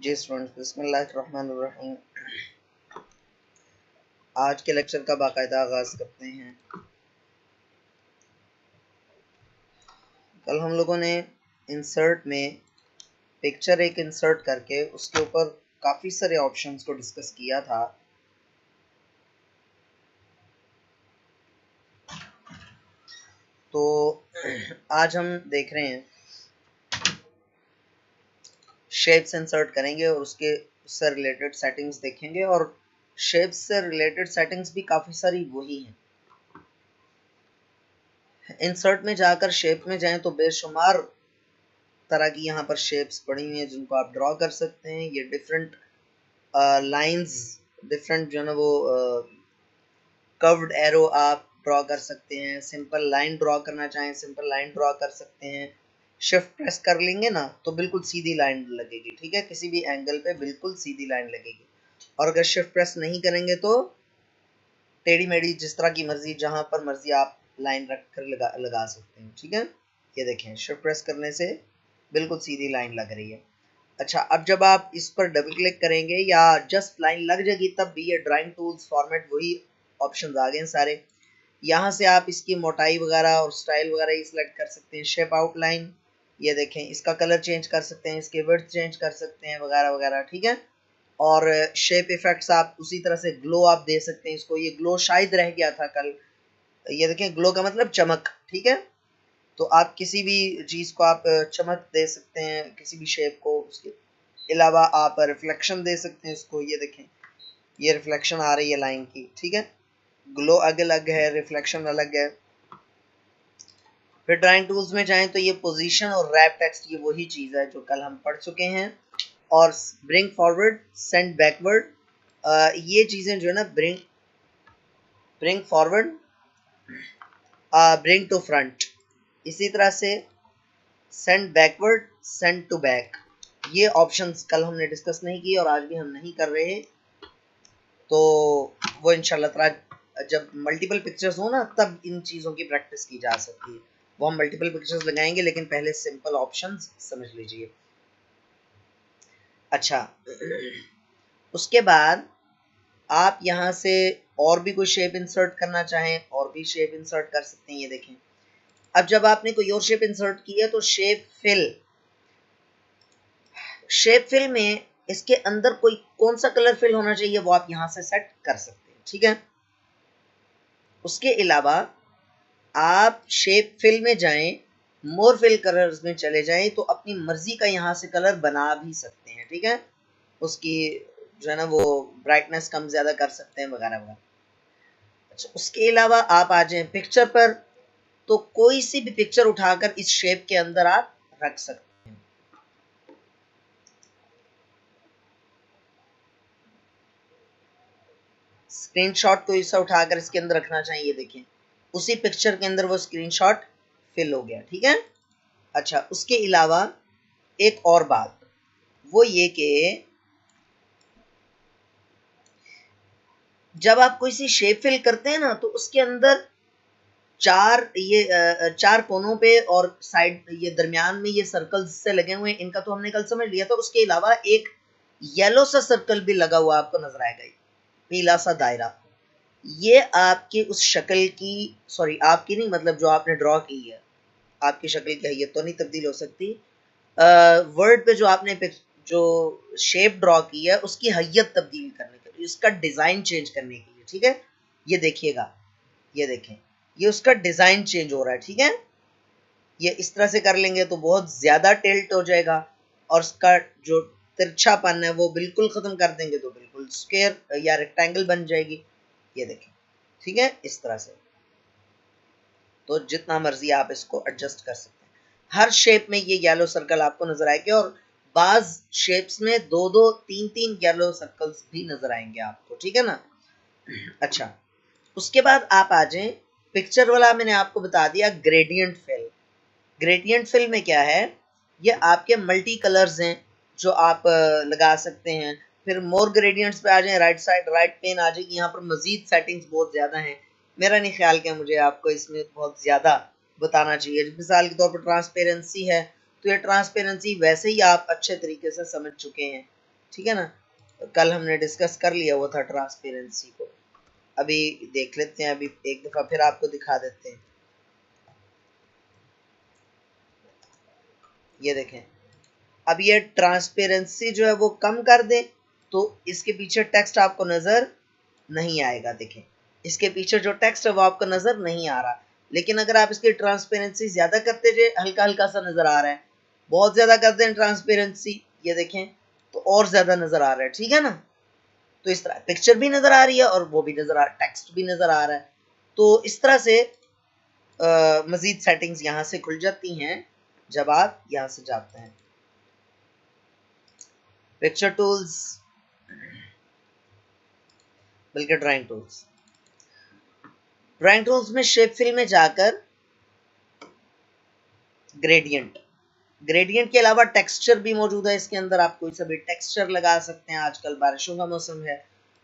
जी students, बिस्मिल्लाहिर्रहमानिर्रहीम। आज के लेक्चर का बाकायदा आगाज करते हैं। कल हम लोगों ने इंसर्ट में पिक्चर एक इंसर्ट करके उसके ऊपर काफ़ी सारे ऑप्शंस को डिस्कस किया था। तो आज हम देख रहे हैं शेप्स इंसर्ट करेंगे और उससे रिलेटेड सेटिंग्स देखेंगे। और शेप्स से रिलेटेड सेटिंग्स भी काफ़ी सारी वही हैं। इंसर्ट में जाकर शेप में जाएं तो बेशुमार तरह की यहाँ पर शेप्स पड़ी हुई हैं जिनको आप ड्रॉ कर सकते हैं। ये डिफरेंट लाइंस, डिफरेंट जो है ना वो कर्व्ड एरो आप ड्रॉ कर सकते हैं। सिंपल लाइन ड्रॉ करना चाहें सिंपल लाइन ड्रॉ कर सकते हैं। शिफ्ट प्रेस कर लेंगे ना तो बिल्कुल सीधी लाइन लगेगी, ठीक है, किसी भी एंगल पे बिल्कुल सीधी लाइन लगेगी। और अगर शिफ्ट प्रेस नहीं करेंगे तो टेढ़ी मेढ़ी जिस तरह की मर्जी जहां पर मर्जी आप लाइन रख कर लगा सकते हैं, ठीक है। ये देखें, शिफ्ट प्रेस करने से बिल्कुल सीधी लाइन लग रही है। अच्छा, अब जब आप इस पर डबल क्लिक करेंगे या जस्ट लाइन लग जाएगी तब भी ये ड्राइंग टूल्स फॉर्मेट वही ऑप्शंस आ गए हैं सारे। यहाँ से आप इसकी मोटाई वगैरह और स्टाइल वगैरह ये सिलेक्ट कर सकते हैं। शेप आउटलाइन, ये देखें, इसका कलर चेंज कर सकते हैं, इसके विड्थ चेंज कर सकते हैं वगैरह वगैरह, ठीक है। और शेप इफेक्ट्स आप उसी तरह से ग्लो आप दे सकते हैं इसको। ये ग्लो शायद रह गया था कल, ये देखें, ग्लो का मतलब चमक, ठीक है। तो आप किसी भी चीज़ को आप चमक दे सकते हैं, किसी भी शेप को। उसके अलावा आप रिफ्लेक्शन दे सकते हैं इसको। ये देखें, ये रिफ्लेक्शन आ रही है लाइन की, ठीक है। ग्लो अलग है, रिफ्लेक्शन अलग है। फिर ड्राइंग टूल्स में जाएं तो ये पोजीशन और रैप टेक्स्ट, ये वही चीज़ है जो कल हम पढ़ चुके हैं। और ब्रिंग फॉरवर्ड, सेंड बैकवर्ड, ये चीज़ें जो है ना, bring forward, bring to front, इसी तरह से send backward, send to back, ये ऑप्शंस कल हमने डिस्कस नहीं किए और आज भी हम नहीं कर रहे। तो वो इंशाल्लाह ताला जब मल्टीपल पिक्चर्स हो ना तब इन चीज़ों की प्रैक्टिस की जा सकती है। वो हम मल्टीपल पिक्चर्स लगाएंगे, लेकिन पहले सिंपल ऑप्शंस समझ लीजिए। अच्छा, उसके बाद आप यहाँ से और भी कोई शेप इंसर्ट करना चाहें और भी शेप इंसर्ट कर सकते हैं। ये देखें, अब जब आपने कोई और शेप इंसर्ट की है तो शेप फिल में इसके अंदर कोई कौन सा कलर फिल होना चाहिए वो आप यहां से सेट कर सकते हैं, ठीक है। उसके अलावा आप शेप फिल में जाएं, मोर फिल कलर्स में चले जाएं तो अपनी मर्जी का यहां से कलर बना भी सकते हैं, ठीक है। उसकी जो है ना वो ब्राइटनेस कम ज्यादा कर सकते हैं वगैरह वगैरह। अच्छा, उसके अलावा आप आ जाएं पिक्चर पर, तो कोई सी भी पिक्चर उठाकर इस शेप के अंदर आप रख सकते हैं। स्क्रीनशॉट कोई सा उठाकर इसके अंदर रखना चाहिए, देखें उसी पिक्चर के अंदर वो स्क्रीनशॉट फिल हो गया, ठीक है। अच्छा, उसके अलावा एक और बात वो ये कि जब आप कोई सी शेप फिल करते हैं ना तो उसके अंदर चार कोनों पे और साइड ये दरमियान में ये सर्कल्स से लगे हुए हैं, इनका तो हमने कल समझ लिया था। उसके अलावा एक येलो सा सर्कल भी लगा हुआ आपको नजर आएगा, पीला सा दायरा। ये आपकी उस शक्ल की, सॉरी आपकी नहीं, मतलब जो आपने ड्रॉ की है, आपकी शक्ल की हैयत तो नहीं तब्दील हो सकती। वर्ड पे जो आपने जो शेप ड्रॉ की है उसकी हैयत तब्दील करने के लिए, इसका डिजाइन चेंज करने के लिए, ठीक है। ये देखिएगा, ये देखें, ये उसका डिजाइन चेंज हो रहा है, ठीक है। ये इस तरह से कर लेंगे तो बहुत ज्यादा टिल्ट हो जाएगा और उसका जो तिरछापन है वो बिल्कुल खत्म कर देंगे तो बिल्कुल स्क्वायर या रेक्टेंगल बन जाएगी। ये देखें, ठीक है, इस तरह से। तो जितना मर्जी आप इसको एडजस्ट कर सकते हैं। हर शेप में ये येलो सर्कल आपको नजर आएंगे और बाज शेप्स में दो दो तीन तीन येलो सर्कल्स भी नजर आएंगे आपको, ठीक है ना। अच्छा, उसके बाद आप आ जाएं पिक्चर वाला, मैंने आपको बता दिया ग्रेडियंट फिल। ग्रेडियंट फिल में क्या है, ये आपके मल्टी कलर्स हैं जो आप लगा सकते हैं। फिर मोर ग्रेडियंट्स पे आ जाएं, राइट साइड राइट पेन आ जाएगी, यहाँ पर मजीद सेटिंग्स बहुत ज़्यादा हैं। मेरा नहीं ख्याल कि मुझे आपको इसमें बहुत ज़्यादा बताना चाहिए। मिसाल के तौर पर ट्रांसपेरेंसी है, तो ये ट्रांसपेरेंसी वैसे ही आप अच्छे तरीके से समझ चुके हैं। ठीक है ना। कल हमने डिस्कस कर लिया हुआ था ट्रांसपेरेंसी को, अभी देख लेते हैं, अभी एक दफा फिर आपको दिखा देते हैं। ये देखें, अब ये ट्रांसपेरेंसी जो है वो कम कर दें तो इसके पीछे टेक्स्ट आपको नजर नहीं आएगा। देखें, इसके पीछे जो टेक्स्ट है वो आपको नजर नहीं आ रहा, लेकिन अगर आप इसकी ट्रांसपेरेंसी ज्यादा करते जाए, हल्का हल्का सा नजर आ रहा है। बहुत ज्यादा कर दें ट्रांसपेरेंसी, ये देखें, तो और ज्यादा नजर आ रहा है। ठीक है ना। तो इस तरह पिक्चर भी नजर आ रही है और वो भी नजर आ, टेक्स्ट भी नजर आ रहा है। तो इस तरह से मजीद सेटिंग्स यहाँ से खुल जाती हैं जब आप यहाँ से जाते हैं पिक्चर टूल्स, बल्कि ड्राइंग टूल्स। ड्राइंग टूल्स में शेप फिल में जाकर ग्रेडियंट, ग्रेडियंट के अलावा टेक्सचर भी मौजूद है इसके अंदर। आप कोई सा भी टेक्सचर लगा सकते हैं। आजकल बारिशों का मौसम है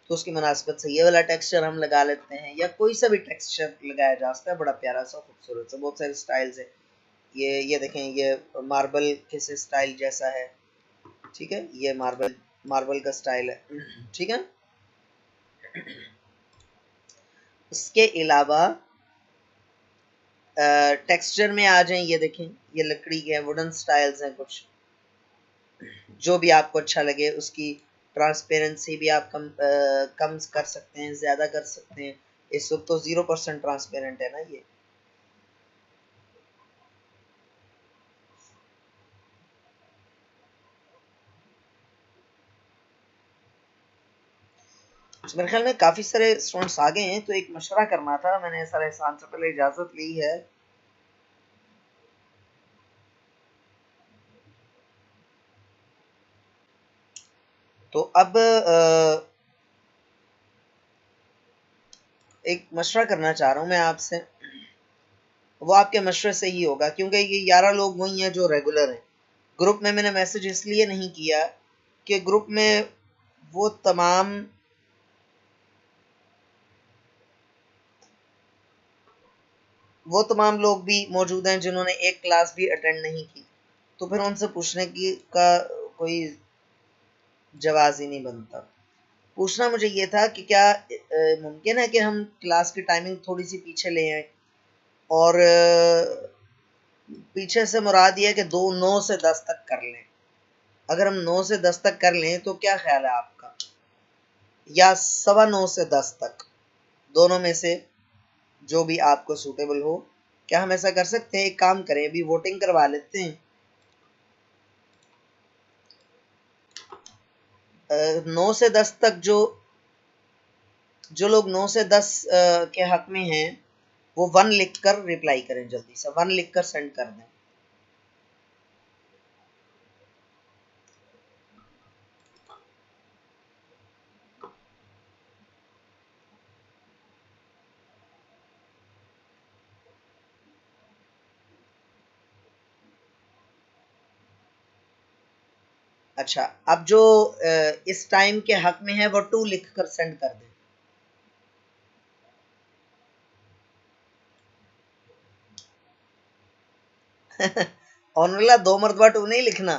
तो उसकी मुनासिबत से ये वाला टेक्सचर हम लगा लेते हैं, या कोई सा भी टेक्सचर लगाया जा सकता है। बड़ा प्यारा सा, खूबसूरत सा, बहुत सारे स्टाइल्स है। ये देखें, ये मार्बल किस स्टाइल जैसा है। ठीक है, ये मार्बल मार्बल का स्टाइल है। ठीक है। इसके अलावा टेक्सचर में आ जाएं, ये देखें, ये लकड़ी के वुडन स्टाइल्स हैं कुछ, जो भी आपको अच्छा लगे उसकी ट्रांसपेरेंसी भी आप कम कर सकते हैं, ज्यादा कर सकते हैं। इस वक्त तो 0% ट्रांसपेरेंट है ना ये। तो मेरे ख्याल में काफी सारे स्टूडेंट्स आ गए हैं, तो एक मशवरा करना था, मैंने सर एहसान से पहले इजाजत ली है। तो अब एक मशवरा करना चाह रहा हूँ मैं आपसे, वो आपके मशवरे से ही होगा, क्योंकि ये 11 लोग वही हैं जो रेगुलर हैं। ग्रुप में मैंने मैसेज इसलिए नहीं किया कि ग्रुप में वो तमाम लोग भी मौजूद हैं जिन्होंने एक क्लास भी अटेंड नहीं की, तो फिर उनसे पूछने की का कोई जवाब ही नहीं बनता। पूछना मुझे ये था कि क्या मुमकिन है कि हम क्लास की टाइमिंग थोड़ी सी पीछे ले आए, और पीछे से मुराद ये है कि 9 से 10 तक कर लें। अगर हम 9 से 10 तक कर लें तो क्या ख्याल है आपका, या 9:15 से 10 तक, दोनों में से जो भी आपको सूटेबल हो। क्या हम ऐसा कर सकते हैं? एक काम करें, अभी वोटिंग करवा लेते हैं। 9 से 10 तक जो लोग 9 से 10 के हक में हैं, वो 1 लिख कर रिप्लाई करें, जल्दी से 1 लिख कर सेंड कर दें। अच्छा, अब जो इस टाइम के हक में है वो 2 लिख कर सेंड कर दें। ऑनरला 2 मरतबा 2 नहीं लिखना।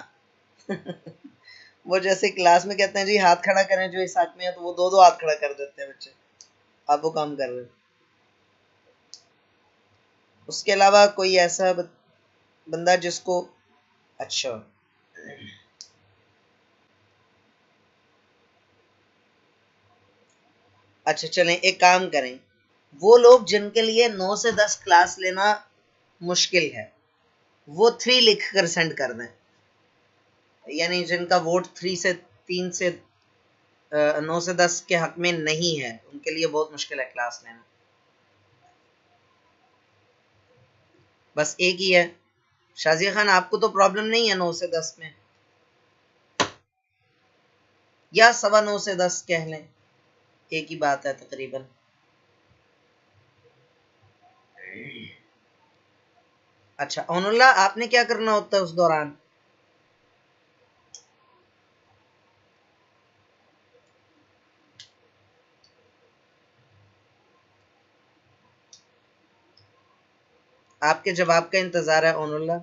वो जैसे क्लास में कहते हैं जी हाथ खड़ा करें जो इस हक में है, तो वो 2 हाथ खड़ा कर देते हैं बच्चे। आप वो काम कर रहे हैं। उसके अलावा कोई ऐसा बंदा जिसको, अच्छा अच्छा, चलें एक काम करें, वो लोग जिनके लिए 9 से 10 क्लास लेना मुश्किल है, वो 3 लिख कर सेंड कर दें। यानी जिनका वोट 9 से 10 के हक में नहीं है, उनके लिए बहुत मुश्किल है क्लास लेना। बस एक ही है। शाजिया खान, आपको तो प्रॉब्लम नहीं है 9 से 10 में, या 9:15 से 10 कह लें, एक ही बात है तकरीबन। अच्छा ओनुल्ला, आपने क्या करना होता है उस दौरान? आपके जवाब का इंतजार है ओनुल्ला।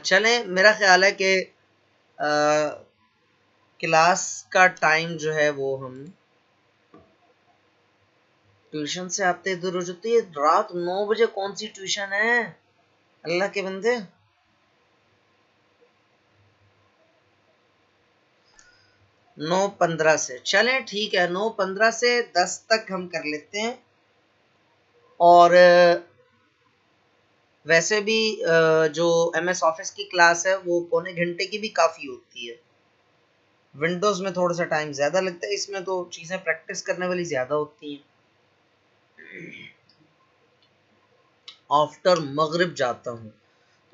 चलें, मेरा ख्याल है कि क्लास का टाइम जो है वो हम ट्यूशन से आते इधर हो जाती है रात 9 बजे। कौन सी ट्यूशन है अल्लाह के बंदे? 9:15 से चलें, ठीक है, 9:15 से 10 तक हम कर लेते हैं। और वैसे भी जो MS ऑफिस की क्लास है वो पौने घंटे की भी काफ़ी होती है। विंडोज़ में थोड़ा सा टाइम ज़्यादा लगता है, इसमें तो चीज़ें प्रैक्टिस करने वाली ज़्यादा होती हैं। आफ्टर मगरिब जाता हूँ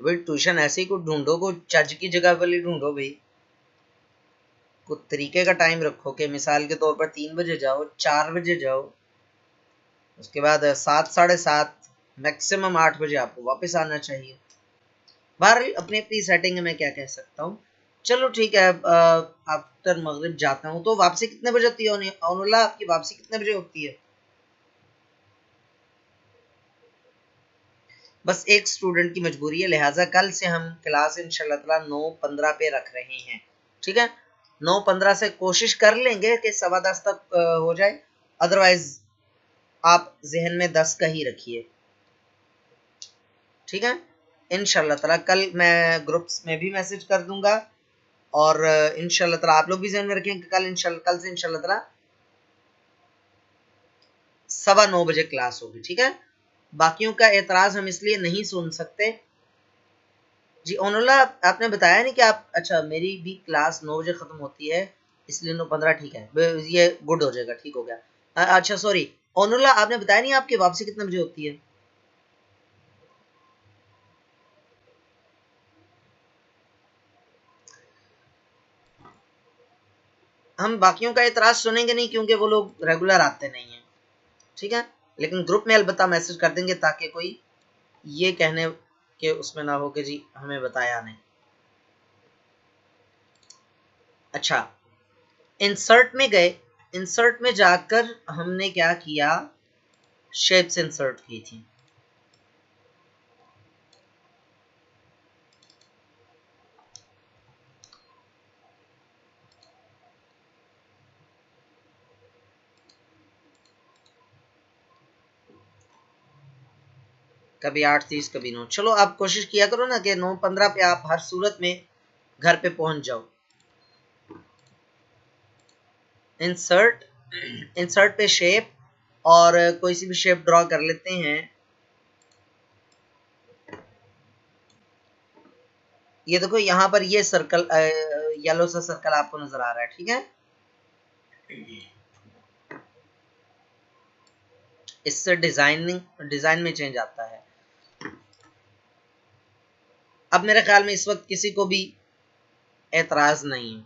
तो भाई ट्यूशन ऐसे ही को ढूंढो, को चज की जगह वाली ढूंढो भाई, कुछ तरीके का टाइम रखो कि मिसाल के तौर पर 3 बजे जाओ, 4 बजे जाओ, उसके बाद 7, 7:30, मैक्सिमम 8 बजे आपको वापस आना चाहिए। बाहर अपनी अपनी सेटिंग है, मैं क्या कह सकता हूँ। चलो ठीक है, आफ्टर मगरिब जाता हूँ। तो वापसी कितने बजे होती है औनुल्लाह, आपकी वापसी कितने बजे होती है? बस एक स्टूडेंट की मजबूरी है, लिहाजा कल से हम क्लास इंशाल्लाह ताला 9:15 पे रख रहे हैं, ठीक है। 9:15 से कोशिश कर लेंगे कि 10:15 तक हो जाए, अदरवाइज आप जहन में 10 का ही रखिए, ठीक है। इंशाल्लाह ताला कल मैं ग्रुप्स में भी मैसेज कर दूंगा, और इंशाल्लाह ताला आप लोग भी जहन में रखें कि कल से इंशाल्लाह ताला 9:15 बजे क्लास होगी, ठीक है। बाकियों का एतराज हम इसलिए नहीं सुन सकते। जी ओनुल्लाह, आपने बताया नहीं कि आप, अच्छा मेरी भी क्लास 9 बजे खत्म होती है, इसलिए 9:15 ठीक है, ये गुड हो जाएगा, ठीक हो गया। अच्छा सॉरी ओनुल्लाह, आपने बताया नहीं आपकी वापसी कितने बजे होती है? हम बाकियों का एतराज सुनेंगे नहीं क्योंकि वो लोग रेगुलर आते नहीं हैं, ठीक है। लेकिन ग्रुप में अलबत्ता मैसेज कर देंगे ताकि कोई ये कहने के उसमें ना हो कि जी हमें बताया नहीं। अच्छा, इंसर्ट में गए, इंसर्ट में जाकर हमने क्या किया, शेप्स इंसर्ट की थी। कभी 8:30 कभी 9। चलो आप कोशिश किया करो ना कि 9:15 पे आप हर सूरत में घर पे पहुंच जाओ। इंसर्ट, इंसर्ट पे शेप, और कोई सी भी शेप ड्रॉ कर लेते हैं। ये देखो यहाँ पर ये सर्कल, येलो सा सर्कल आपको नजर आ रहा है, ठीक है। इससे डिजाइन में चेंज आता है। अब मेरे ख्याल में इस वक्त किसी को भी एतराज नहीं है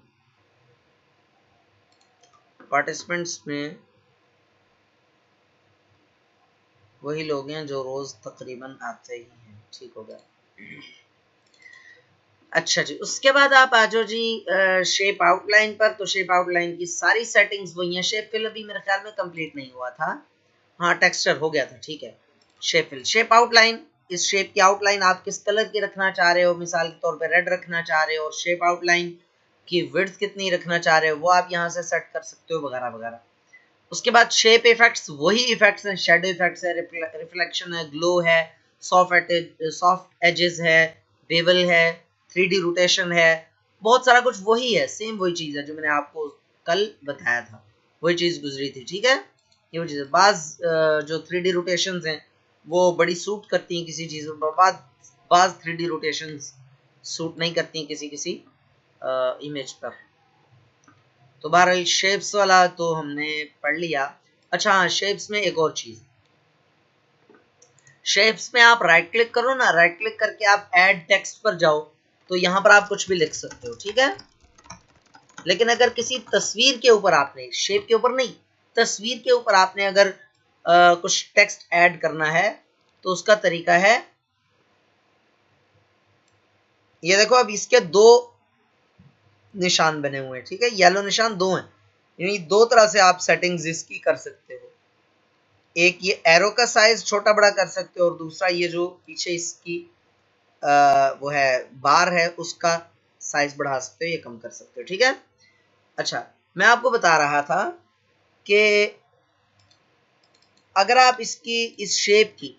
पार्टिसिपेंट्स में। वही लोग हैं जो रोज तकरीबन आते ही हैं, ठीक हो गया। अच्छा जी, उसके बाद आप आ जाओ जी शेप आउटलाइन पर। तो शेप आउटलाइन की सारी सेटिंग्स वही हैं। शेप फिल अभी मेरे ख्याल में कंप्लीट नहीं हुआ था, हाँ टेक्सचर हो गया था, ठीक है। शेप फिल, शेप आउटलाइन, इस शेप की आउटलाइन आप किस कलर की रखना चाह रहे हो, मिसाल के तौर पे रेड रखना चाह रहे हो, और शेप आउटलाइन की विड्थ कितनी रखना चाह रहे हो वो आप यहाँ से सेट कर सकते हो, वगैरह वगैरह। उसके बाद शेप इफेक्ट्स, वही इफेक्ट्स हैं, शेडो इफेक्ट्स है, रिफ्लेक्शन है, ग्लो है, सॉफ्ट एजेस है, बेवल है, 3D रोटेशन है, बहुत सारा कुछ वही है, सेम वही चीज है जो मैंने आपको कल बताया था, वही चीज गुजरी थी, ठीक है। ये वो चीज है। बाज जो 3D रोटेशंस हैं वो बड़ी सूट करती हैं किसी चीज पर, बाज 3D रोटेशंस सूट नहीं करती हैं किसी किसी इमेज पर। तो बहरहाल शेप्स वाला तो हमने पढ़ लिया। अच्छा हाँ, शेप्स में एक और चीज, शेप्स में आप राइट क्लिक करो ना, राइट क्लिक करके आप ऐड टेक्स्ट पर जाओ, तो यहां पर आप कुछ भी लिख सकते हो, ठीक है। लेकिन अगर किसी तस्वीर के ऊपर आपने, शेप के ऊपर नहीं, तस्वीर के ऊपर आपने अगर कुछ टेक्स्ट ऐड करना है तो उसका तरीका है, ये देखो अब इसके दो निशान बने हुए हैं, ठीक है, येलो निशान दो हैं, यानी दो तरह से आप सेटिंग्स इसकी कर सकते हो। एक ये एरो का साइज छोटा बड़ा कर सकते हो, और दूसरा ये जो पीछे इसकी वो है बार है उसका साइज बढ़ा सकते हो, ये कम कर सकते हो, ठीक है। अच्छा, मैं आपको बता रहा था कि अगर आप इसकी इस शेप की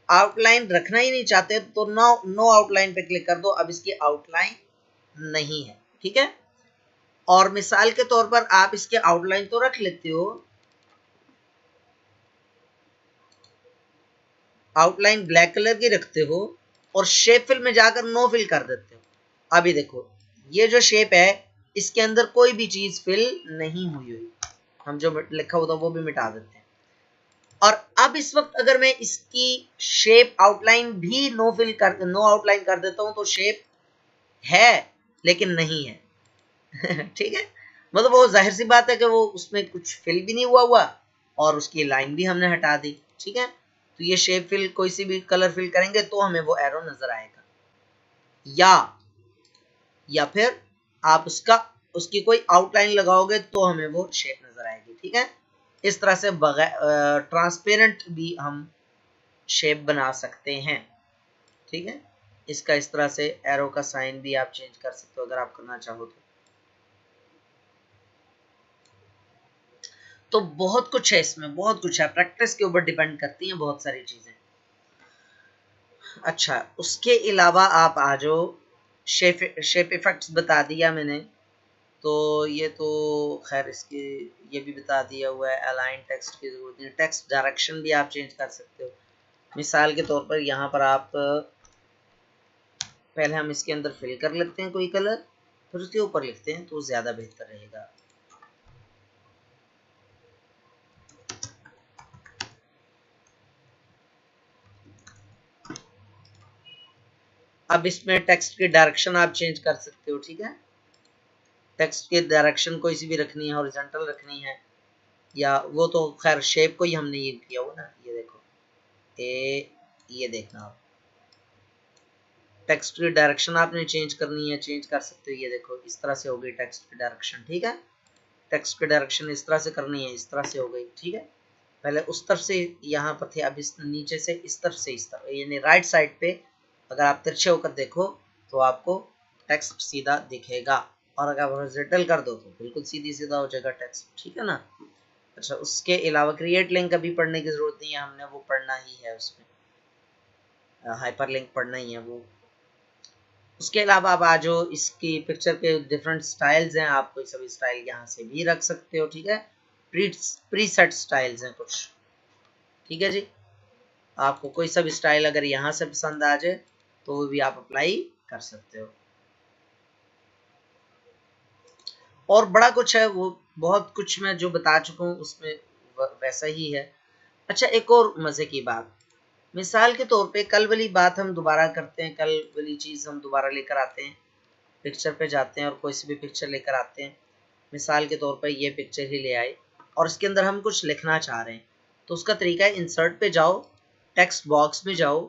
आउटलाइन रखना ही नहीं चाहते तो नो आउटलाइन पे क्लिक कर दो। अब इसकी आउटलाइन नहीं है, ठीक है। और मिसाल के तौर पर आप इसके आउटलाइन तो रख लेते हो, आउटलाइन ब्लैक कलर की रखते हो और शेप फिल में जाकर नो फिल कर देते हो। अभी देखो ये जो शेप है इसके अंदर कोई भी चीज फिल नहीं हुई हुई, हम जो लिखा होता है वो भी मिटा देते हैं। और अब इस वक्त अगर मैं इसकी शेप आउटलाइन भी नो आउटलाइन कर देता हूं तो शेप है लेकिन नहीं है ठीक है, मतलब वो जाहिर सी बात है कि वो उसमें कुछ फिल भी नहीं हुआ और उसकी लाइन भी हमने हटा दी, ठीक है। तो ये शेप फिल कोई सी भी कलर फिल करेंगे तो हमें वो एरो नजर आएगा, या फिर आप उसकी कोई आउटलाइन लगाओगे तो हमें वो शेप नजर आएगी, ठीक है। इस तरह से बगैर ट्रांसपेरेंट भी हम शेप बना सकते हैं, ठीक है। इसका इस तरह से एरो का साइन भी आप चेंज कर सकते हो अगर आप करना चाहो तो बहुत कुछ है इसमें, बहुत कुछ है, प्रैक्टिस के ऊपर डिपेंड करती हैं बहुत सारी चीजें। अच्छा, उसके अलावा आप आ जाओ, शेप इफेक्ट्स बता दिया मैंने, तो ये तो खैर इसके ये भी बता दिया हुआ है। अलाइन टेक्स्ट की जरूरत नहीं, टेक्स्ट डायरेक्शन भी आप चेंज कर सकते हो। मिसाल के तौर पर यहाँ पर आप पहले हम इसके अंदर फिल कर लेते हैं कोई कलर, फिर उसके ऊपर लिखते हैं तो ज्यादा बेहतर रहेगा। अब इसमें टेक्स्ट की डायरेक्शन आप चेंज कर सकते हो, ठीक है। टेक्स्ट की डायरेक्शन कोई सी भी रखनी है, हॉरिजॉन्टल रखनी है, या वो तो खैर शेप को ही हमने ये किया हुआ ना, ये देखो ये देखना आप टेक्स्ट की डायरेक्शन आपने चेंज करनी है, चेंज कर सकते हो। ये देखो इस तरह से हो गई टेक्स्ट की डायरेक्शन, ठीक है। टेक्स्ट की डायरेक्शन इस तरह से करनी है, इस तरह से हो गई, ठीक है। पहले उस तरफ से यहाँ पर थे, अब इस नीचे से इस तरफ से इस तरफ, यानी राइट साइड पे अगर आप तिरछे होकर देखो तो आपको टेक्स्ट सीधा दिखेगा, और अगर हॉरिजॉन्टल कर दो तो बिल्कुल सीधी सीधा हो जाएगा टेक्स्ट, ठीक है ना। अच्छा, उसके अलावा क्रिएट लिंक अभी पढ़ने की जरूरत नहीं है, हमने वो पढ़ना ही है, उसमें हाइपर लिंक पढ़ना ही है वो। उसके अलावा अब आज जो इसकी पिक्चर के डिफरेंट स्टाइल्स हैं, आप कोई सभी स्टाइल यहाँ से भी रख सकते हो, ठीक है। प्री सेट स्टाइल्स हैं कुछ, ठीक है जी। आपको कोई सा भी स्टाइल अगर यहाँ से पसंद आ जाए तो वो भी आप अप्लाई कर सकते हो। और बड़ा कुछ है, वो बहुत कुछ मैं जो बता चुका हूँ उसमें वैसा ही है। अच्छा, एक और मजे की बात, मिसाल के तौर पे कल वाली बात हम दोबारा करते हैं, कल वाली चीज हम दोबारा लेकर आते हैं, पिक्चर पे जाते हैं और कोई सी भी पिक्चर लेकर आते हैं। मिसाल के तौर पर ये पिक्चर ही ले आए और इसके अंदर हम कुछ लिखना चाह रहे हैं, तो उसका तरीका है इंसर्ट पे जाओ, टेक्स्ट बॉक्स में जाओ,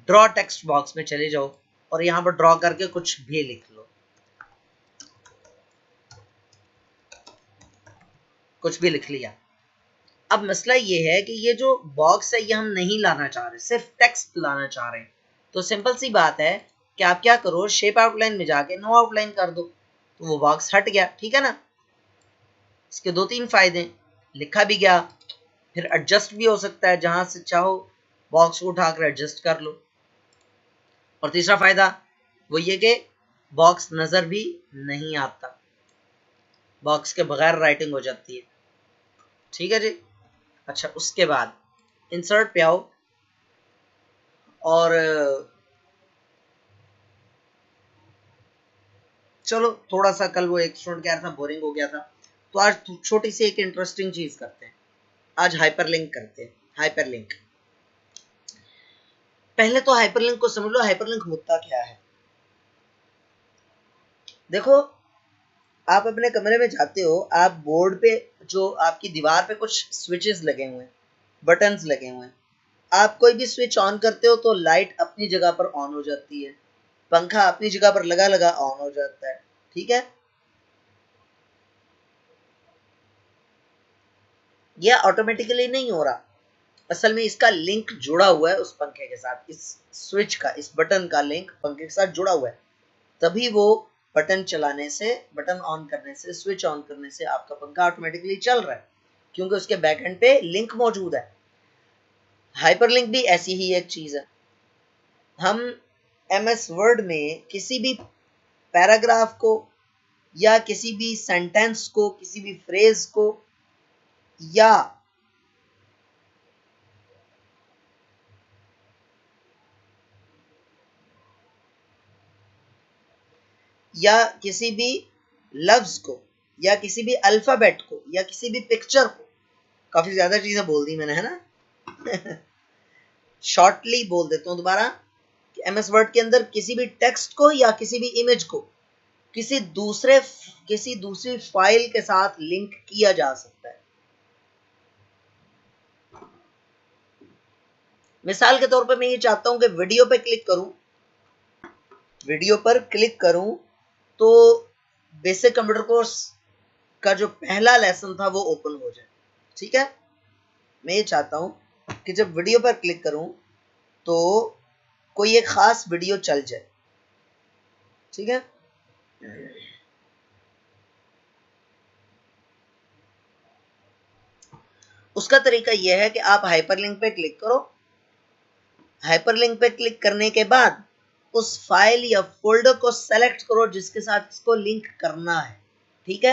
ड्रॉ टेक्स्ट बॉक्स में चले जाओ और यहाँ पर ड्रॉ करके कुछ भी लिख लो, कुछ भी लिख लिया। अब मसला ये है कि ये जो बॉक्स है ये हम नहीं लाना चाह रहे, सिर्फ टेक्स्ट लाना चाह रहे हैं। तो सिंपल सी बात है कि आप क्या करो, शेप आउटलाइन में जाके नो आउटलाइन कर दो तो वो बॉक्स हट गया, ठीक है ना। इसके दो तीन फायदे, लिखा भी गया, फिर एडजस्ट भी हो सकता है, जहां से चाहो बॉक्स को उठाकर एडजस्ट कर लो। और तीसरा फायदा वो ये कि बॉक्स नजर भी नहीं आता, बॉक्स के बगैर राइटिंग हो जाती है, ठीक है जी। अच्छा, उसके बाद इंसर्ट पे आओ और चलो थोड़ा सा, कल वो एक स्टूडेंट कह रहा था बोरिंग हो गया था, तो आज छोटी सी एक इंटरेस्टिंग चीज करते हैं, आज हाइपरलिंक करते हैं। हाइपरलिंक, पहले तो हाइपरलिंक को समझ लो, हाइपरलिंक होता क्या है। देखो, आप अपने कमरे में जाते हो, आप बोर्ड पे जो आपकी दीवार पे कुछ स्विचेस लगे हुए हैं, बटन्स लगे हुए हैं, आप कोई भी स्विच ऑन करते हो तो लाइट अपनी जगह पर ऑन हो जाती है, पंखा अपनी जगह पर लगा लगा ऑन हो जाता है, ठीक है। यह ऑटोमेटिकली नहीं हो रहा, असल में इसका लिंक जुड़ा हुआ है उस पंखे के साथ, इस स्विच का, इस बटन का लिंक पंखे के साथ जुड़ा हुआ है, तभी वो बटन चलाने से, बटन ऑन करने से, स्विच ऑन करने से आपका पंखा ऑटोमेटिकली चल रहा है, क्योंकि उसके बैक एंड पे लिंक मौजूद है। हाइपरलिंक भी ऐसी ही एक चीज है। हम एमएस वर्ड में किसी भी पैराग्राफ को या किसी भी सेंटेंस को, किसी भी फ्रेज को या किसी भी लफ्ज को या किसी भी अल्फाबेट को या किसी भी पिक्चर को, काफी ज्यादा चीजें बोल दी मैंने, है ना शॉर्टली बोल देता हूं दोबारा, एमएस वर्ड के अंदर किसी भी टेक्स्ट को या किसी भी इमेज को किसी दूसरी फाइल के साथ लिंक किया जा सकता है। मिसाल के तौर पर मैं ये चाहता हूं कि वीडियो पर क्लिक करूं तो बेसिक कंप्यूटर कोर्स का जो पहला लेसन था वो ओपन हो जाए। ठीक है, मैं ये चाहता हूं कि जब वीडियो पर क्लिक करूं तो कोई एक खास वीडियो चल जाए। ठीक है, उसका तरीका यह है कि आप हाइपरलिंक पे क्लिक करो, हाइपरलिंक पे क्लिक करने के बाद उस फाइल या फोल्डर को सेलेक्ट करो जिसके साथ इसको लिंक करना है। ठीक है,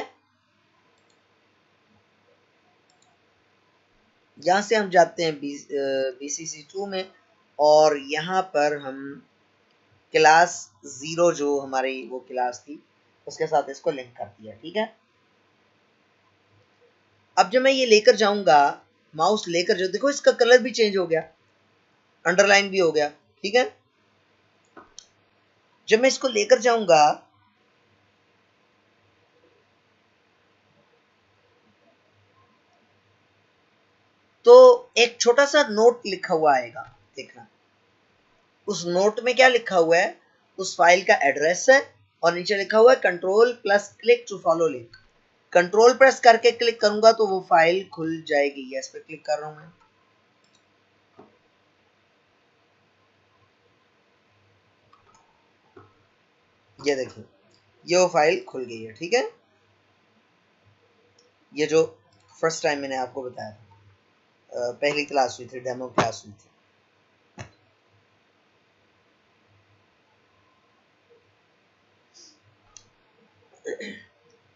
यहां से हम जाते हैं BCC2 में और यहां पर हम क्लास 0 जो हमारी वो क्लास थी उसके साथ इसको लिंक कर दिया। ठीक है, अब जब मैं ये लेकर जाऊंगा, माउस लेकर जो, देखो इसका कलर भी चेंज हो गया, अंडरलाइन भी हो गया। ठीक है, जब मैं इसको लेकर जाऊंगा तो एक छोटा सा नोट लिखा हुआ आएगा, देखना उस नोट में क्या लिखा हुआ है, उस फाइल का एड्रेस है और नीचे लिखा हुआ है control plus click to follow link. Control press करके क्लिक करूंगा तो वो फाइल खुल जाएगी। यस पे क्लिक कर रहा हूं मैं, ये देखिए ये वो फाइल खुल गई है। ठीक है, ये जो फर्स्ट टाइम मैंने आपको बताया था, पहली क्लास हुई थी, डेमो क्लास हुई थी।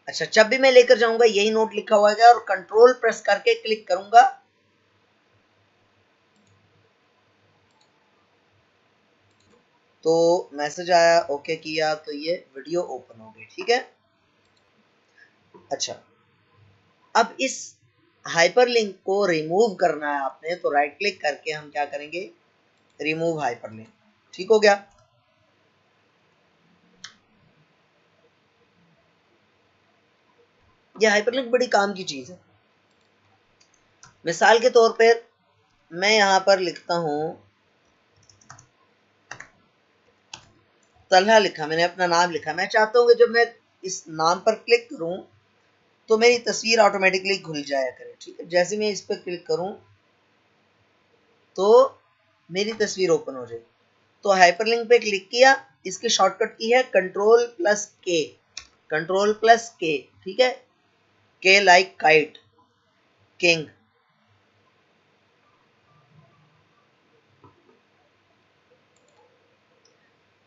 अच्छा, जब भी मैं लेकर जाऊंगा यही नोट लिखा हुआ है और कंट्रोल प्रेस करके क्लिक करूंगा तो मैसेज आया, ओके किया तो ये वीडियो ओपन हो गई। ठीक है, अच्छा अब इस हाइपरलिंक को रिमूव करना है आपने, तो राइट क्लिक करके हम क्या करेंगे, रिमूव हाइपरलिंक। ठीक हो गया, ये हाइपरलिंक बड़ी काम की चीज है। मिसाल के तौर पर मैं यहां पर लिखता हूं, तलहा लिखा, मैंने अपना नाम लिखा, मैं चाहता हूं कि जब मैं इस नाम पर क्लिक करूं तो मेरी तस्वीर ऑटोमेटिकली खुल जाया करे। ठीक है, जैसे मैं इस पर क्लिक करूं तो मेरी तस्वीर ओपन हो जाए। तो हाइपरलिंक पे क्लिक किया, इसकी शॉर्टकट की है कंट्रोल प्लस के, कंट्रोल प्लस के। ठीक है, के लाइक काइट, किंग।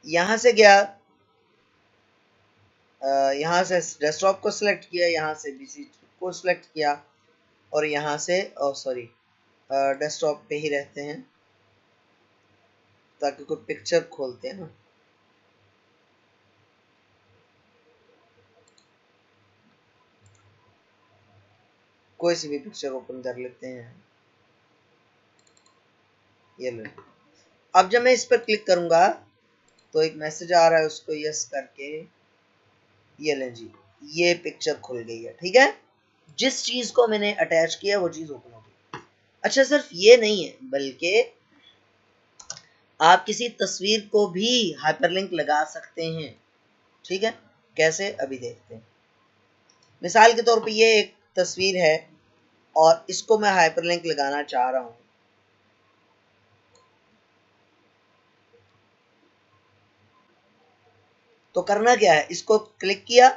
यहां से गया, यहां से डेस्कटॉप को सिलेक्ट किया, यहां से बीसी को सिलेक्ट किया और यहां से सॉरी डेस्कटॉप पे ही रहते हैं ताकि कोई पिक्चर खोलते हैं ना, कोई सी भी पिक्चर ओपन कर लेते हैं। ये लो, अब जब मैं इस पर क्लिक करूंगा तो एक मैसेज आ रहा है, उसको यस करके ये लें जी, ये पिक्चर खुल गई है। ठीक है, जिस चीज को मैंने अटैच किया वो चीज ओपन हो गई। अच्छा, सिर्फ ये नहीं है बल्कि आप किसी तस्वीर को भी हाइपरलिंक लगा सकते हैं। ठीक है, कैसे अभी देखते हैं। मिसाल के तौर पे ये एक तस्वीर है और इसको मैं हाइपरलिंक लगाना चाह रहा हूं, तो करना क्या है, इसको क्लिक किया,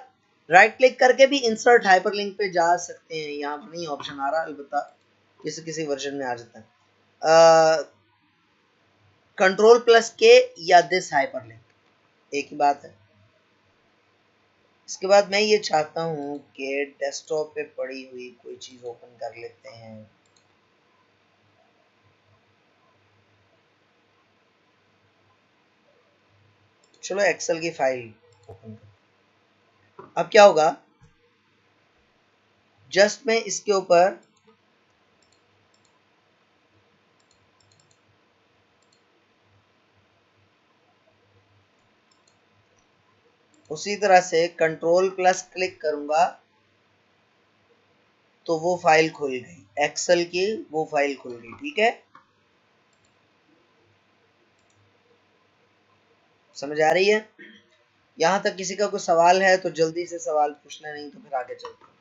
राइट क्लिक करके भी इंसर्ट हाइपरलिंक पे जा सकते हैं। यहाँ पर नहीं ऑप्शन आ रहा, अलबत्ता किसी किसी वर्जन में आ जाता है। कंट्रोल प्लस के या दिस हाइपरलिंक, एक ही बात है। इसके बाद मैं ये चाहता हूँ कि डेस्कटॉप पे पड़ी हुई कोई चीज ओपन कर लेते हैं। चलो एक्सेल की फाइल ओपन कर। अब क्या होगा, जस्ट मैं इसके ऊपर उसी तरह से कंट्रोल प्लस क्लिक करूंगा तो वो फाइल खुल गई, एक्सेल की वो फाइल खुल गई। ठीक है, समझ आ रही है? यहां तक किसी का कोई सवाल है तो जल्दी से सवाल पूछना, नहीं तो फिर आगे चलते हैं।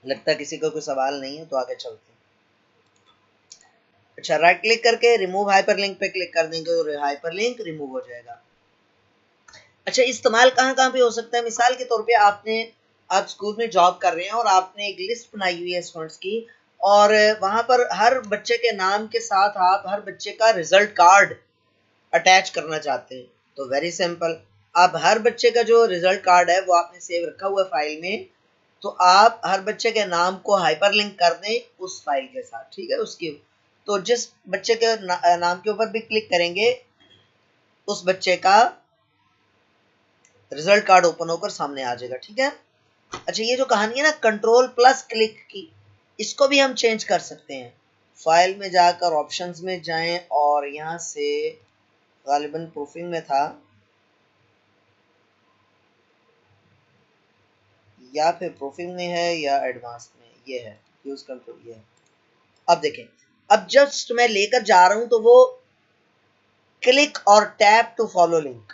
लगता है किसी का कोई सवाल नहीं है तो आगे चलते हैं। अच्छा, राइट क्लिक करके रिमूव हाइपरलिंक पे क्लिक कर देंगे तो हाइपरलिंक रिमूव हो जाएगा। अच्छा, इस्तेमाल कहाँ कहाँ पे हो सकता है? मिसाल के तौर पे आप स्कूल में जॉब कर रहे हैं और आपने एक लिस्ट बनाई हुई है स्टूडेंट्स की, और वहां पर हर बच्चे के नाम के साथ आप हर बच्चे का रिजल्ट कार्ड अटैच करना चाहते हैं। तो वेरी सिंपल, आप हर बच्चे का जो रिजल्ट कार्ड है वो आपने सेव रखा हुआ है फाइल में, तो आप हर बच्चे के नाम को हाइपरलिंक कर दें उस फाइल के साथ। ठीक है, उसकी तो जिस बच्चे के नाम के ऊपर भी क्लिक करेंगे उस बच्चे का रिजल्ट कार्ड ओपन होकर सामने आ जाएगा। ठीक है। अच्छा, ये जो कहानी है ना कंट्रोल प्लस क्लिक की, इसको भी हम चेंज कर सकते हैं। फाइल में जाकर ऑप्शंस में जाएं और यहाँ से गालिबन प्रूफिंग में था या फिर प्रूफिंग में है या एडवांस में, ये है यूज कंट्रोल, ये है। अब देखें, अब जस्ट मैं लेकर जा रहा हूं तो वो क्लिक और tap to follow link,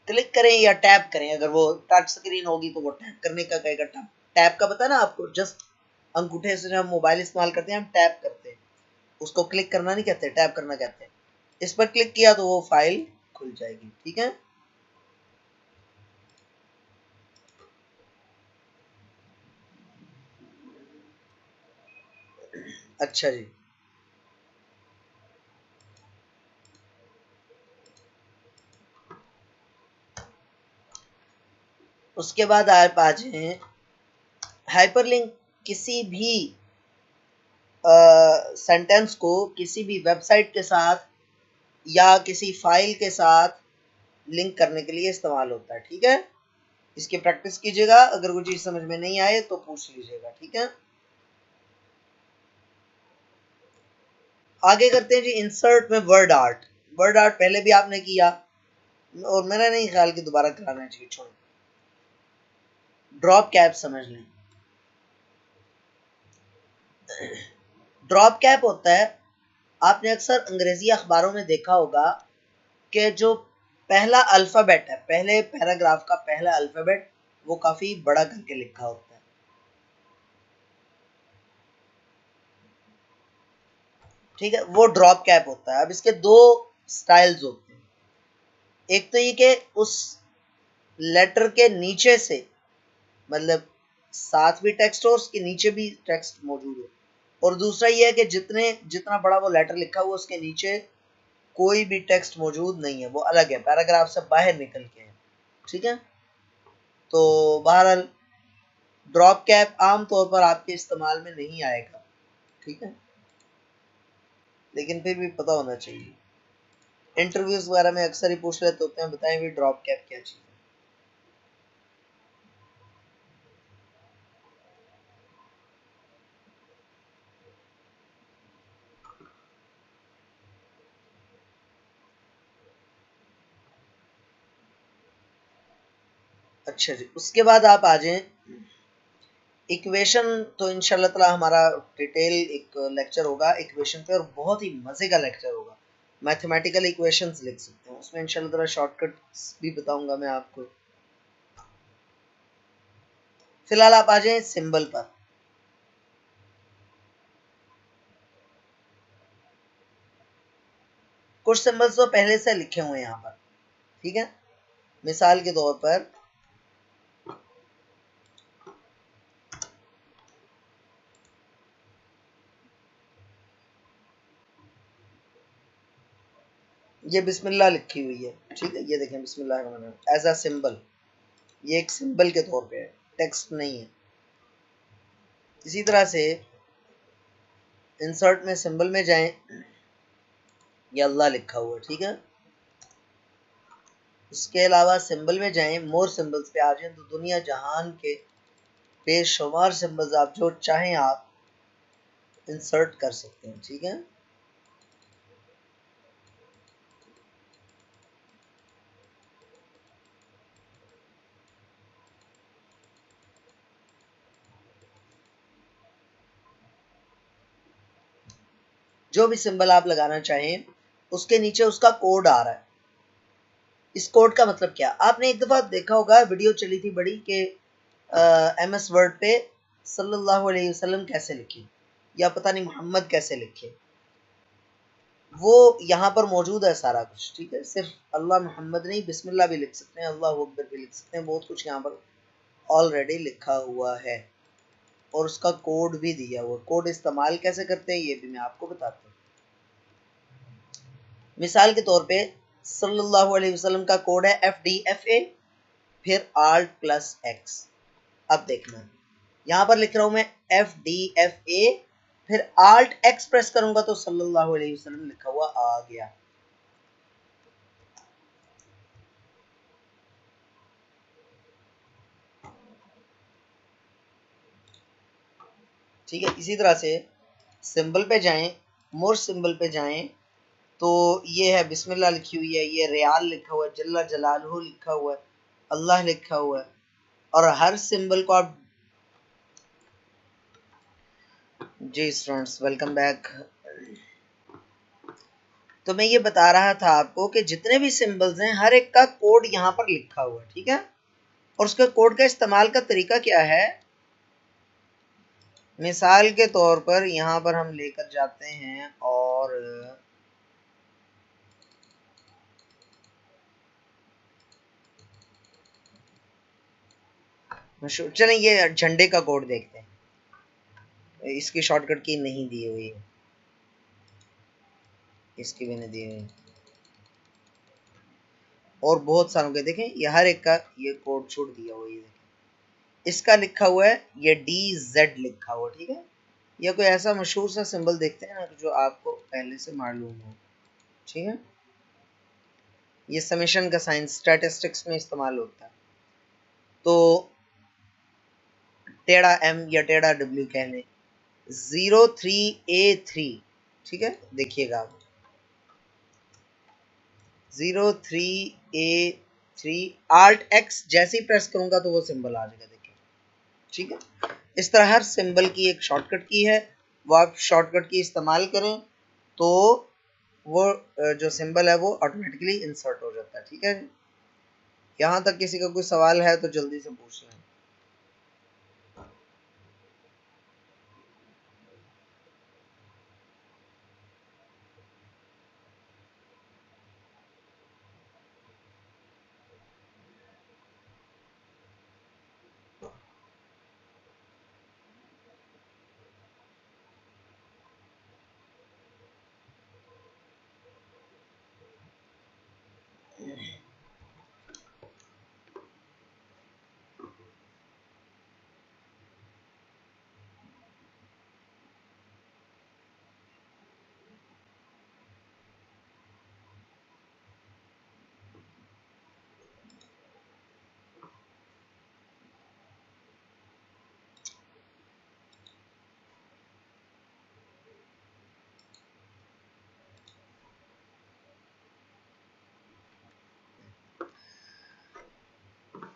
click करें या टैप करें, अगर वो टच स्क्रीन होगी तो वो टैप करने का कहेगा। टैप का पता है ना आपको, जस्ट अंगूठे से जब मोबाइल इस्तेमाल करते हैं हम टैप करते हैं, उसको क्लिक करना नहीं कहते, टैप करना कहते हैं। इस पर क्लिक किया तो वो फाइल खुल जाएगी। ठीक है, अच्छा जी। उसके बाद आप आ जाए हाइपरलिंक, किसी भी सेंटेंस को किसी भी वेबसाइट के साथ या किसी फाइल के साथ लिंक करने के लिए इस्तेमाल होता है। ठीक है, इसकी प्रैक्टिस कीजिएगा, अगर कोई चीज समझ में नहीं आए तो पूछ लीजिएगा। ठीक है, आगे करते हैं जी इंसर्ट में वर्ड आर्ट। वर्ड आर्ट पहले भी आपने किया और मेरा नहीं ख्याल कि दोबारा कराना चाहिए, छोड़। ड्रॉप कैप समझ लें। ड्रॉप कैप होता है, आपने अक्सर अंग्रेजी अखबारों में देखा होगा कि जो पहला अल्फाबेट है, पहले पैराग्राफ का पहला अल्फाबेट, वो काफी बड़ा करके लिखा होता है। ठीक है, वो ड्रॉप कैप होता है। अब इसके दो स्टाइल्स होते हैं। एक तो ये कि उस लेटर के नीचे से, मतलब साथ भी टेक्स्ट हो उसके नीचे भी टेक्स्ट मौजूद हो, और दूसरा ये है कि जितना बड़ा वो लेटर लिखा हुआ उसके नीचे कोई भी टेक्स्ट मौजूद नहीं है, वो अलग है, पैराग्राफ से बाहर निकल के है। ठीक है, तो बहरहाल ड्रॉप कैप आम तौर पर आपके इस्तेमाल में नहीं आएगा। ठीक है, लेकिन फिर भी पता होना चाहिए। इंटरव्यूज वगैरह में अक्सर ही पूछ लेते होते हैं, बताएं भी ड्रॉप कैप क्या चीज़ है। अच्छा जी, उसके बाद आप आ जाएं इक्वेशन। तो इंशाल्लाह ताला हमारा डिटेल एक लेक्चर होगा इक्वेशन पे, और बहुत ही मजे का लेक्चर होगा। मैथमेटिकल इक्वेशंस लिख सकते हैं उसमें इंशाल्लाह ताला, शॉर्टकट्स भी बताऊंगा मैं आपको। फिलहाल आप आ जाएं सिंबल पर। कुछ सिंबल्स तो पहले से लिखे हुए हैं यहाँ पर, ठीक है। मिसाल के तौर पर ये बिस्मिल्लाह लिखी हुई है, ठीक है। ये देखें बिस्मिल्लाह एज अ सिंबल, ये एक सिंबल के तौर पे है, टेक्स्ट नहीं है। इसी तरह से इंसर्ट में सिंबल में जाएं, ये अल्लाह लिखा हुआ है, ठीक है। उसके अलावा सिंबल में जाएं, मोर सिंबल्स पे आ जाएं, तो दुनिया जहान के बेशुमार सिंबल्स आप जो चाहें आप इंसर्ट कर सकते हैं, ठीक है। जो भी सिंबल आप लगाना चाहें उसके नीचे उसका कोड आ रहा है। इस कोड का मतलब क्या, आपने एक दफा देखा होगा, वीडियो चली थी बड़ी कि MS वर्ड पे सल्लल्लाहु अलैहि वसल्लम कैसे लिखे, या पता नहीं मोहम्मद कैसे लिखे। वो यहाँ पर मौजूद है सारा कुछ, ठीक है। सिर्फ अल्लाह मोहम्मद नहीं, बिस्मिल्लाह भी लिख सकते हैं, अल्लाह अकबर भी लिख सकते हैं, बहुत कुछ यहाँ पर ऑलरेडी लिखा हुआ है। और उसका कोड भी दिया हुआ। कोड इस्तेमाल कैसे करते हैं ये भी मैं आपको बताता हूँ। मिसाल के तौर पे सल्लल्लाहु अलैहि वसल्लम का कोड है FDFA, फिर Alt+X। अब देखना, यहाँ पर लिख रहा हूं मैं FDFA, फिर Alt+X प्रेस करूंगा तो सल्लल्लाहु अलैहि वसल्लम लिखा हुआ आ गया। ठीक है। इसी तरह से सिंबल पे जाएं, मोर सिंबल पे जाएं, तो ये है बिस्मिल्लाह लिखी हुई है, ये रियाल लिखा हुआ है, जल्ला जलालहू लिखा हुआ है, अल्लाह लिखा हुआ है। और हर सिंबल को आप, जी स्टूडेंट्स वेलकम बैक। तो मैं ये बता रहा था आपको कि जितने भी सिंबल्स हैं हर एक का कोड यहाँ पर लिखा हुआ है, ठीक है। और उसके कोड का इस्तेमाल का तरीका क्या है, मिसाल के तौर पर यहाँ पर हम लेकर जाते हैं और चलें ये झंडे का कोड देखते हैं। इसकी शॉर्टकट की नहीं दी हुई है, इसकी भी नहीं दी हुई, और बहुत सारों के देखें, ये हर एक का ये कोड छोड़ दिया हुआ, ये देखें इसका लिखा हुआ है, ये DZ लिखा हुआ, ठीक है। या कोई ऐसा मशहूर सा सिंबल देखते हैं ना जो आपको पहले से मालूम हो, ठीक है। ये समेशन का साइन स्टैटिस्टिक्स में इस्तेमाल होता है। तो टेढ़ा M या टेढ़ा W कह लें, 03A3, ठीक है। देखिएगा आप 03A3 Alt+X जैसे ही प्रेस करूंगा तो वो सिंबल आ जाएगा, देखिए, ठीक है। इस तरह हर सिंबल की एक शॉर्टकट की है, वो आप शॉर्टकट की इस्तेमाल करें तो वो जो सिंबल है वो ऑटोमेटिकली इंसर्ट हो जाता है, ठीक है। यहाँ तक किसी का कोई सवाल है तो जल्दी से पूछ लें।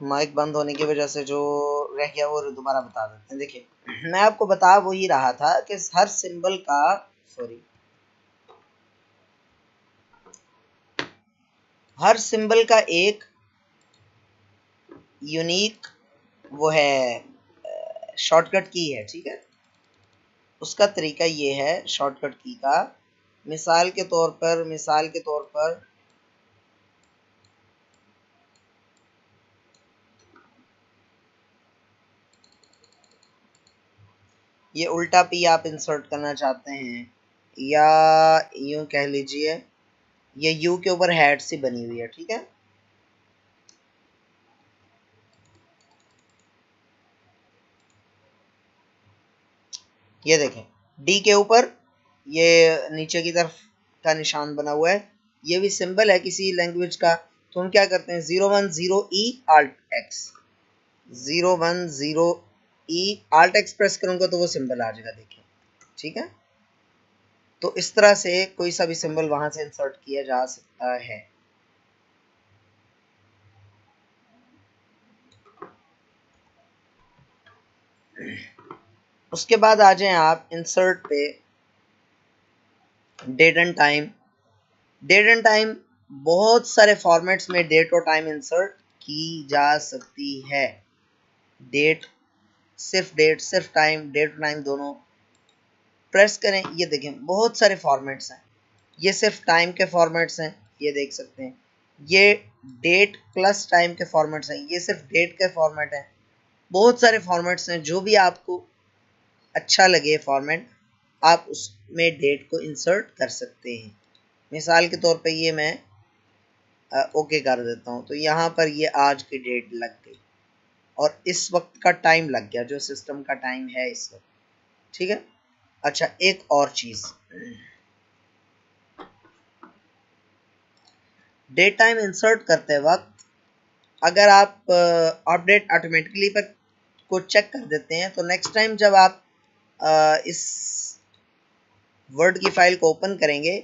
माइक बंद होने की वजह से जो रह गया वो दोबारा बता देते हैं। देखिए मैं आपको बता वो ही रहा था कि हर सिंबल का हर सिंबल का एक यूनिक वो है शॉर्टकट की है, ठीक है। उसका तरीका ये है शॉर्टकट की का, मिसाल के तौर पर ये उल्टा पी आप इंसर्ट करना चाहते हैं, या यूं कह लीजिए ये यू के ऊपर हैट सी बनी हुई है, ठीक है। ये देखें डी के ऊपर ये नीचे की तरफ का निशान बना हुआ है, ये भी सिंबल है किसी लैंग्वेज का। तो हम क्या करते हैं 010 E Alt X 010 E Alt X press करूंगा तो वो सिंबल आ जाएगा, देखिए, ठीक है। तो इस तरह से कोई सा भी सिंबल वहां से इंसर्ट किया जा सकता है। उसके बाद आ जाएं आप इंसर्ट पे, date and time. Date and time बहुत सारे फॉर्मेट्स में डेट और टाइम इंसर्ट की जा सकती है। डेट सिर्फ टाइम, डेट और टाइम दोनों प्रेस करें, ये देखें बहुत सारे फॉर्मेट्स हैं। ये सिर्फ टाइम के फॉर्मेट्स हैं, ये देख सकते हैं। ये डेट प्लस टाइम के फॉर्मेट्स हैं, ये सिर्फ डेट के फॉर्मेट हैं। बहुत सारे फॉर्मेट्स हैं, जो भी आपको अच्छा लगे फॉर्मेट आप उसमें डेट को इंसर्ट कर सकते हैं। मिसाल के तौर पे ये मैं ओके कर देता हूँ, तो यहाँ पर ये आज की डेट लग गई और इस वक्त का टाइम लग गया, जो सिस्टम का टाइम है इस वक्त, ठीक है। अच्छा एक और चीज, डेट टाइम इंसर्ट करते वक्त अगर आप अपडेट ऑटोमेटिकली पर को चेक कर देते हैं तो नेक्स्ट टाइम जब आप इस वर्ड की फाइल को ओपन करेंगे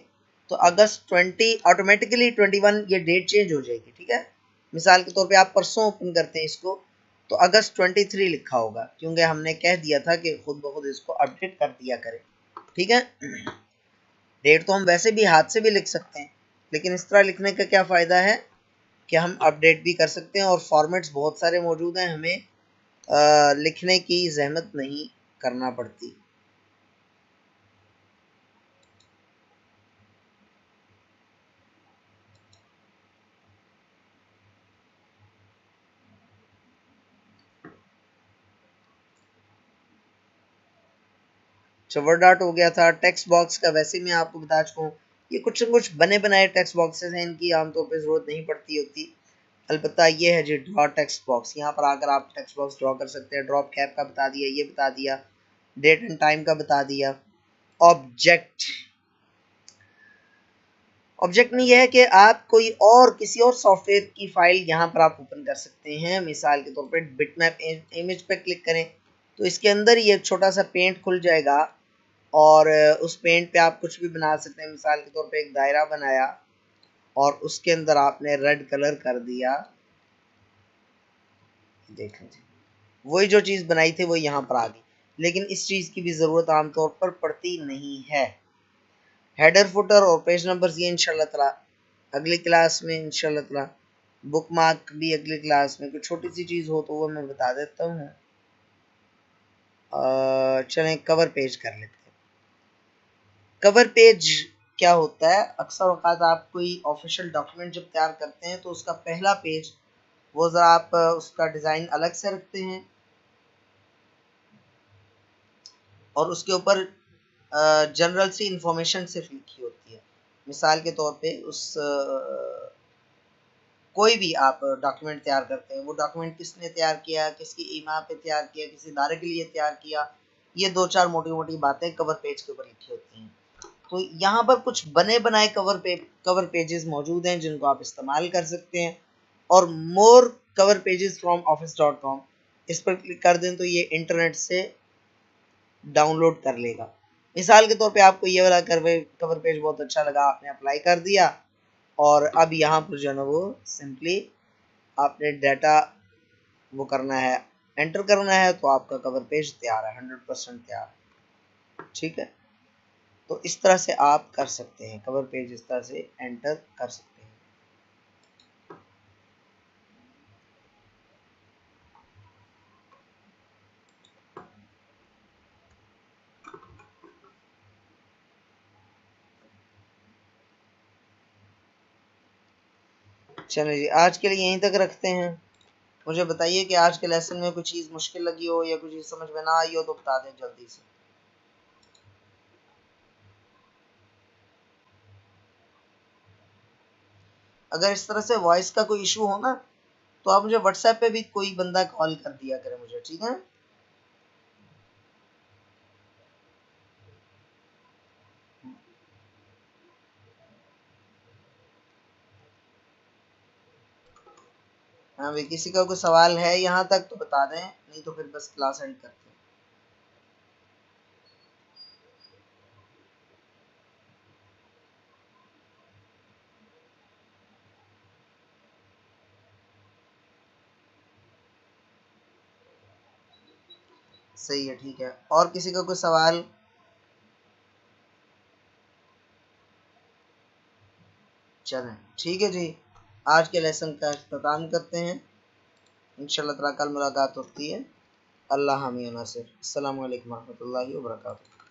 तो अगस्त 20 ऑटोमेटिकली 21 ये डेट चेंज हो जाएगी, ठीक है। मिसाल के तौर पे आप परसों ओपन करते हैं इसको तो अगस्त 23 लिखा होगा, क्योंकि हमने कह दिया था कि खुद ब खुद इसको अपडेट कर दिया करें, ठीक है। डेट तो हम वैसे भी हाथ से भी लिख सकते हैं, लेकिन इस तरह लिखने का क्या फ़ायदा है कि हम अपडेट भी कर सकते हैं और फॉर्मेट्स बहुत सारे मौजूद हैं, हमें लिखने की जहमत नहीं करना पड़ती। अच्छा वर्ड आर्ट हो गया था। टेक्स्ट बॉक्स का वैसे मैं आपको बता चुका हूँ, ये कुछ न कुछ बने बनाए टेक्स्ट बॉक्सेस हैं, इनकी आमतौर पर ज़रूरत नहीं पड़ती होती। अलबत्ता ये है जी ड्रॉ टेक्स्ट बॉक्स, यहाँ पर आकर आप टेक्स्ट बॉक्स ड्रॉ कर सकते हैं। ड्रॉप कैप का बता दिया, ये बता दिया, डेट एंड टाइम का बता दिया। ऑब्जेक्ट, ऑब्जेक्ट में यह है कि आप कोई और किसी और सॉफ्टवेयर की फाइल यहाँ पर आप ओपन कर सकते हैं। मिसाल के तौर पर बिटमैप इमेज पर क्लिक करें तो इसके अंदर ये छोटा सा पेंट खुल जाएगा और उस पेंट पे आप कुछ भी बना सकते हैं। मिसाल के तौर पे एक दायरा बनाया और उसके अंदर आपने रेड कलर कर दिया, देख लीजिए वही जो चीज़ बनाई थी वो यहाँ पर आ गई, लेकिन इस चीज़ की भी ज़रूरत आमतौर पर पड़ती नहीं है। हेडर फुटर और पेज नंबर्स ये इंशाल्लाह ताला अगली क्लास में, इंशाल्लाह ताला बुक मार्क भी अगली क्लास में, कोई छोटी सी चीज़ हो तो वो मैं बता देता हूँ। चलें कवर पेज कर लेते हैं। कवर पेज क्या होता है, अक्सर औकात आप कोई ऑफिशियल डॉक्यूमेंट जब तैयार करते हैं तो उसका पहला पेज वो ज़रा आप उसका डिज़ाइन अलग से रखते हैं और उसके ऊपर जनरल सी इंफॉर्मेशन सिर्फ लिखी होती है। मिसाल के तौर पे उस कोई भी आप डॉक्यूमेंट तैयार करते हैं, वो डॉक्यूमेंट किसने तैयार किया, किसकी ईमा पे तैयार किया, किसी इदारे के लिए तैयार किया, ये दो चार मोटी मोटी बातें कवर पेज के ऊपर लिखी होती हैं। तो यहाँ पर कुछ बने बनाए कवर पेजेस मौजूद हैं जिनको आप इस्तेमाल कर सकते हैं। और मोर कवर पेजेस फ्रॉम office.com इस पर क्लिक कर दें तो ये इंटरनेट से डाउनलोड कर लेगा। मिसाल के तौर पे आपको ये वाला कवर पेज बहुत अच्छा लगा, आपने अप्लाई कर दिया और अब यहाँ पर जो है ना वो सिंपली आपने डाटा वो करना है, एंटर करना है, तो आपका कवर पेज तैयार है, 100% तैयार है। ठीक है, तो इस तरह से आप कर सकते हैं, कवर पेज इस तरह से एंटर कर सकते हैं। चलिए जी, आज के लिए यहीं तक रखते हैं। मुझे बताइए कि आज के लेसन में कुछ चीज़ मुश्किल लगी हो या कुछ चीज़ समझ में ना आई हो तो बता दें जल्दी से। अगर इस तरह से वॉइस का कोई इशू हो ना, तो आप मुझे व्हाट्सएप पे भी कोई बंदा कॉल कर दिया करे मुझे, ठीक है। हाँ भाई, किसी का कोई सवाल है यहाँ तक तो बता दें, नहीं तो फिर बस क्लास एंड करते हैं। सही है, ठीक है, और किसी का कोई सवाल? चलें, ठीक है जी, आज के लेसन का अख्ताम करते हैं। इंशाल्लाह ताला कल मुलाकात होती है। अल्लाह हामी नासिर। अस्सलामु अलैकुम रहमतुल्लाहि व बरकातुहू।